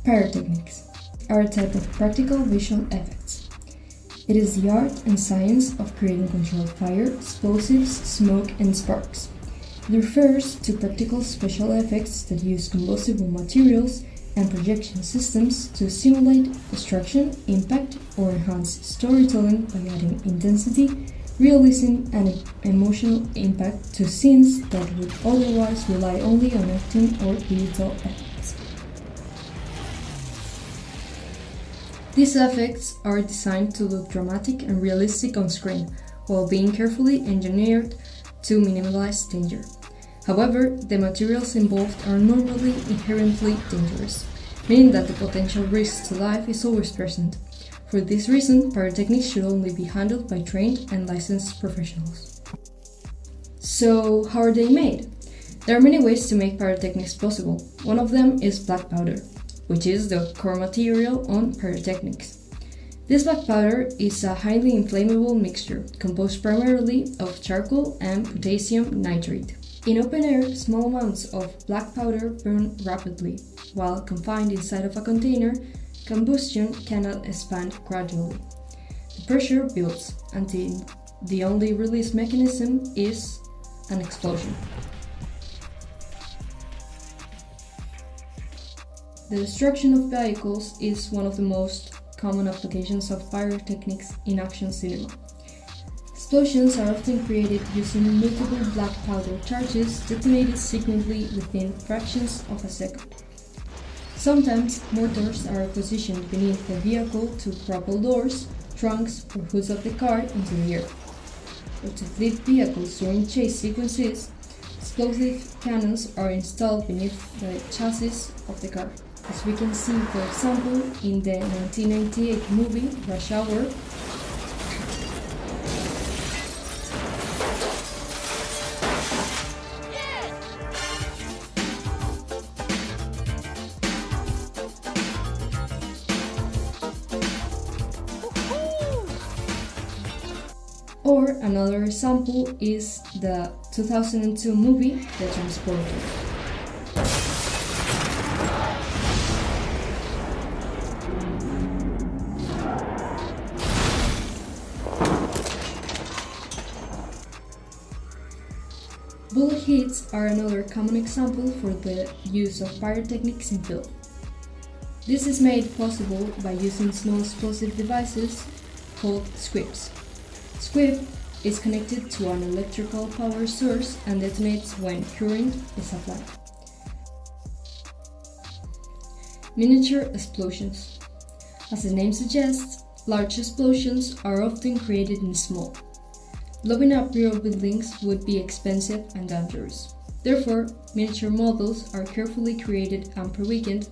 Pyrotechnics are a type of practical visual effects. It is the art and science of creating controlled fire, explosives, smoke, and sparks. It refers to practical special effects that use combustible materials and projection systems to simulate destruction, impact, or enhance storytelling by adding intensity, realism, and emotional impact to scenes that would otherwise rely only on acting or digital effects. These effects are designed to look dramatic and realistic on screen, while being carefully engineered to minimize danger. However, the materials involved are normally inherently dangerous, meaning that the potential risk to life is always present. For this reason, pyrotechnics should only be handled by trained and licensed professionals. So, how are they made? There are many ways to make pyrotechnics possible. One of them is black powder, which is the core material on pyrotechnics. This black powder is a highly inflammable mixture composed primarily of charcoal and potassium nitrate. In open air, small amounts of black powder burn rapidly. While confined inside of a container, combustion cannot expand gradually. The pressure builds until the only release mechanism is an explosion. The destruction of vehicles is one of the most common applications of pyrotechnics in action cinema. Explosions are often created using multiple black powder charges detonated secretly within fractions of a second. Sometimes mortars are positioned beneath the vehicle to propel doors, trunks, or hoods of the car into the air. Or to flip vehicles during chase sequences, explosive cannons are installed beneath the chassis of the car. As we can see, for example, in the 1998 movie Rush Hour, or another example is the 2002 movie The Transporter. Bullet hits are another common example for the use of pyrotechnics in film. This is made possible by using small explosive devices called squibs. Squib is connected to an electrical power source and detonates when current is applied. Miniature explosions. As the name suggests, large explosions are often created in small. Blowing up real buildings would be expensive and dangerous. Therefore, miniature models are carefully created and pre-weakened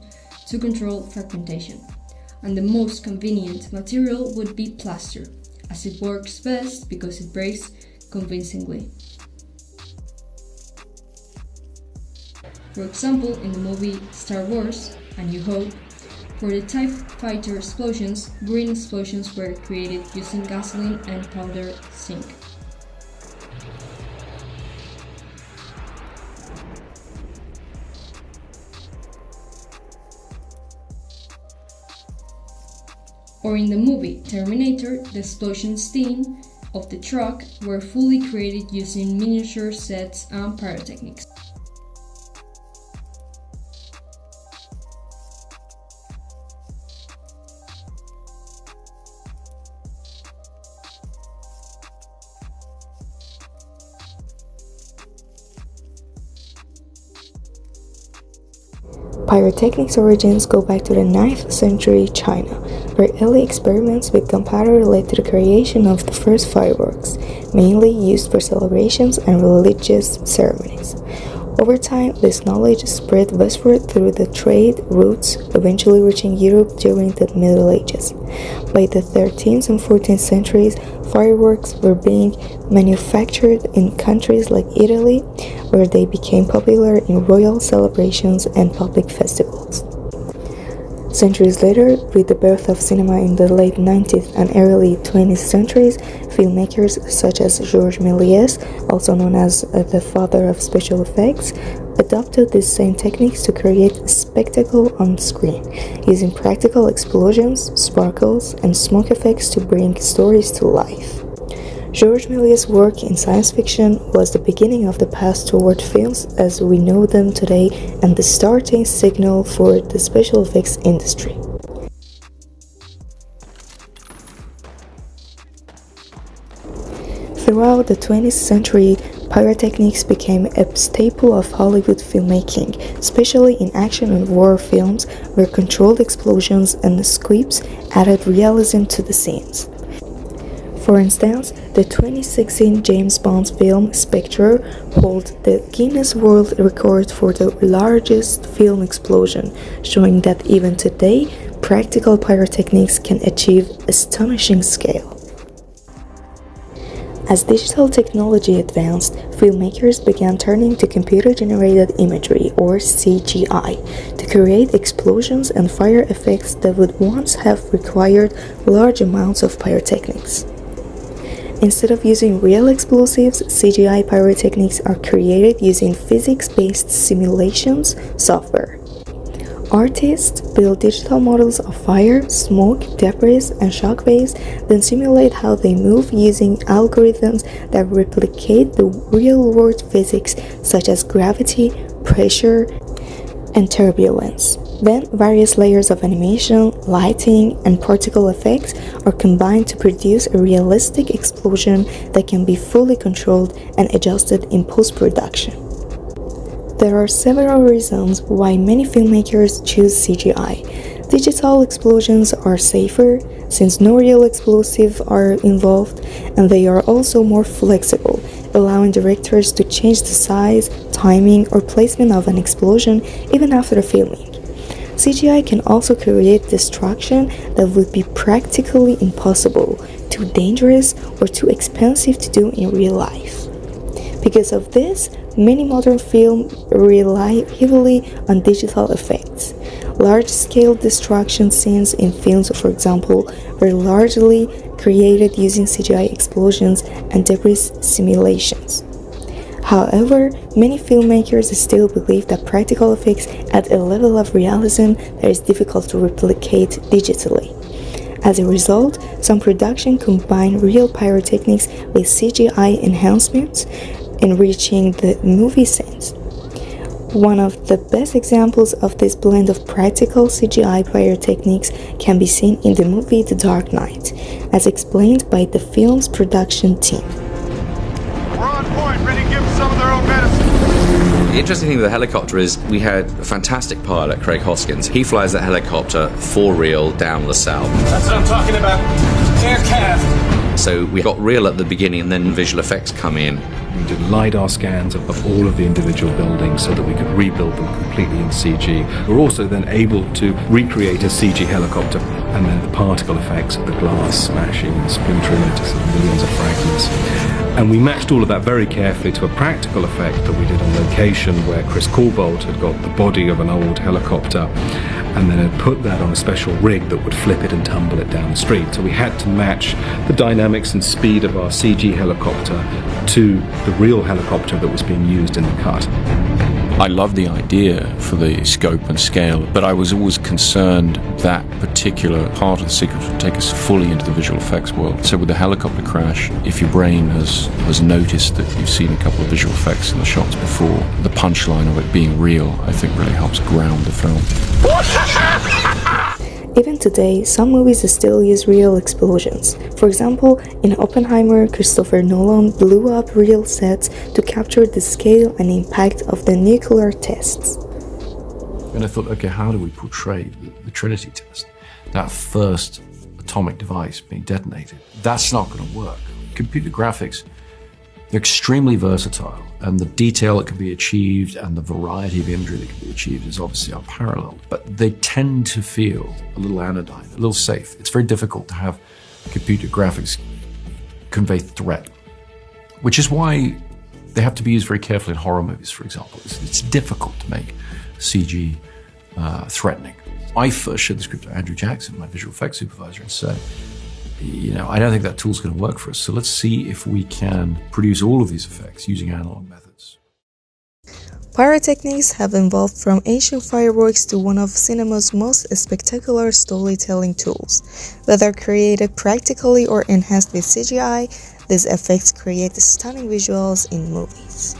to control fragmentation. And the most convenient material would be plaster, as it works best because it breaks convincingly. For example, in the movie Star Wars: A New Hope, for the TIE fighter explosions, green explosions were created using gasoline and powder zinc. Or in the movie Terminator, the explosion scene of the truck were fully created using miniature sets and pyrotechnics. Pyrotechnics' origins go back to the 9th century China, where early experiments with gunpowder led to the creation of the first fireworks, mainly used for celebrations and religious ceremonies. Over time, this knowledge spread westward through the trade routes, eventually reaching Europe during the Middle Ages. By the 13th and 14th centuries, fireworks were being manufactured in countries like Italy, where they became popular in royal celebrations and public festivals. Centuries later, with the birth of cinema in the late 19th and early 20th centuries, filmmakers such as Georges Méliès, also known as the father of special effects, adopted these same techniques to create a spectacle on screen, using practical explosions, sparkles, and smoke effects to bring stories to life. George Méliès's work in science fiction was the beginning of the path toward films as we know them today and the starting signal for the special effects industry. Throughout the 20th century, pyrotechnics became a staple of Hollywood filmmaking, especially in action and war films where controlled explosions and squibs added realism to the scenes. For instance, the 2016 James Bond film Spectre holds the Guinness World Record for the largest film explosion, showing that even today, practical pyrotechnics can achieve astonishing scale. As digital technology advanced, filmmakers began turning to computer-generated imagery, or CGI, to create explosions and fire effects that would once have required large amounts of pyrotechnics. Instead of using real explosives, CGI pyrotechnics are created using physics-based simulations software. Artists build digital models of fire, smoke, debris, and shock waves, then simulate how they move using algorithms that replicate the real-world physics such as gravity, pressure, and turbulence. Then, various layers of animation, lighting, and particle effects are combined to produce a realistic explosion that can be fully controlled and adjusted in post-production. There are several reasons why many filmmakers choose CGI. Digital explosions are safer, since no real explosives are involved, and they are also more flexible, allowing directors to change the size, timing, or placement of an explosion even after filming. CGI can also create destruction that would be practically impossible, too dangerous, or too expensive to do in real life. Because of this, many modern films rely heavily on digital effects. Large-scale destruction scenes in films, for example, were largely created using CGI explosions and debris simulations. However, many filmmakers still believe that practical effects add a level of realism that is difficult to replicate digitally. As a result, some productions combine real pyrotechnics with CGI enhancements, enriching the movie scenes. One of the best examples of this blend of practical CGI pyrotechnics can be seen in the movie The Dark Knight, as explained by the film's production team. We're on point, ready to give them some of their own medicine. The interesting thing with the helicopter is we had a fantastic pilot, Craig Hoskins. He flies that helicopter for real down LaSalle. That's what I'm talking about. Aircraft. So we got real at the beginning and then visual effects come in. We did LiDAR scans of all of the individual buildings so that we could rebuild them completely in CG. We're also then able to recreate a CG helicopter, and then the particle effects of the glass smashing and splintering into millions of fragments. And we matched all of that very carefully to a practical effect that we did on location, where Chris Corbold had got the body of an old helicopter and then had put that on a special rig that would flip it and tumble it down the street. So we had to match the dynamics and speed of our CG helicopter to the real helicopter that was being used in the cut. I loved the idea for the scope and scale, but I was always concerned that particular part of the sequence would take us fully into the visual effects world. So with the helicopter crash, if your brain has noticed that you've seen a couple of visual effects in the shots before, the punchline of it being real, I think really helps ground the film. Even today, some movies still use real explosions. For example, in Oppenheimer, Christopher Nolan blew up real sets to capture the scale and impact of the nuclear tests. And I thought, okay, how do we portray the Trinity test? That first atomic device being detonated. That's not going to work. Computer graphics, they're extremely versatile, and the detail that can be achieved and the variety of imagery that can be achieved is obviously unparalleled. But they tend to feel a little anodyne, a little safe. It's very difficult to have computer graphics convey threat, which is why they have to be used very carefully in horror movies, for example. It's difficult to make CG threatening. I first showed the script to Andrew Jackson, my visual effects supervisor, and said, I don't think that tool's going to work for us. So let's see if we can produce all of these effects using analog methods. Pyrotechnics have evolved from ancient fireworks to one of cinema's most spectacular storytelling tools. Whether created practically or enhanced with CGI, these effects create stunning visuals in movies.